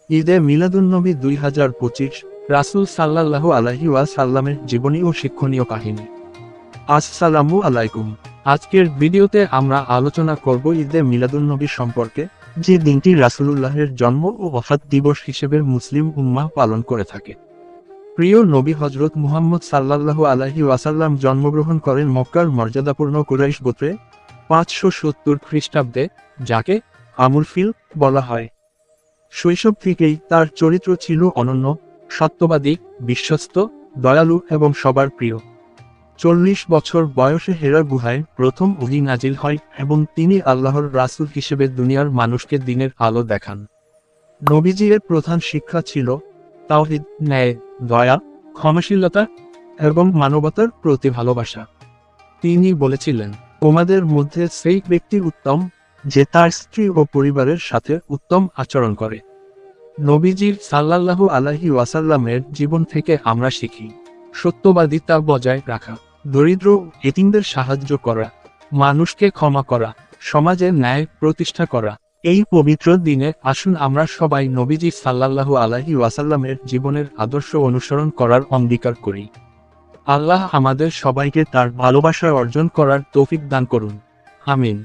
ঈদে মিলাদুন্নবী 2025, রাসূল সাল্লাল্লাহু আলাইহি ওয়াসাল্লামের জীবনী ও শিক্ষণীয় কাহিনী। আসসালামু আলাইকুম। আজকের ভিডিওতে আমরা আলোচনা করব ঈদে মিলাদুন্নবী সম্পর্কে, যে দিনটি রাসূলুল্লাহের জন্ম ও ওফাত দিবস হিসেবে মুসলিম উম্মাহ পালন করে থাকে। প্রিয় নবী হযরত মুহাম্মদ সাল্লাল্লাহু আলাইহি ওয়াসাল্লাম জন্মগ্রহণ করেন মক্কার মর্যাদাপূর্ণ কুরাইশ গোত্রে 570 খ্রিস্টাব্দে, যাকে আমুল ফিল বলা হয়। শৈশব থেকেই তার চরিত্র ছিল অনন্য, সত্যবাদী, বিশ্বস্ত, দয়ালু এবং সবার প্রিয়। 40 বছর বয়সে হেরা গুহায় প্রথম ওহী নাজিল হয় এবং তিনি আল্লাহর রাসূল হিসেবে দুনিয়ার মানুষকে দ্বীনের আলো দেখান। নবীজির প্রধান শিক্ষা ছিল তাওহীদ, ন্যায়, দয়া, ক্ষমাশীলতা এবং মানবতার প্রতি ভালোবাসা। তিনি বলেছিলেন, তোমাদের মধ্যে সেই ব্যক্তি উত্তম যে তার স্ত্রী ও পরিবারের সাথে উত্তম আচরণ করে। নবীজির সাল্লাল্লাহু আলাইহি ওয়াসাল্লামের জীবন থেকে আমরা শিখি সত্যবাদিতা বজায় রাখা, দরিদ্র ও এতিমদের সাহায্য করা, মানুষকে ক্ষমা করা, সমাজে ন্যায় প্রতিষ্ঠা করা। এই পবিত্র দিনে আসুন আমরা সবাই নবীজি সাল্লাল্লাহু আলাইহি ওয়াসাল্লামের জীবনের আদর্শ অনুসরণ করার অঙ্গীকার করি। আল্লাহ আমাদের সবাইকে তার ভালোবাসা অর্জন করার তৌফিক দান করুন। আমিন।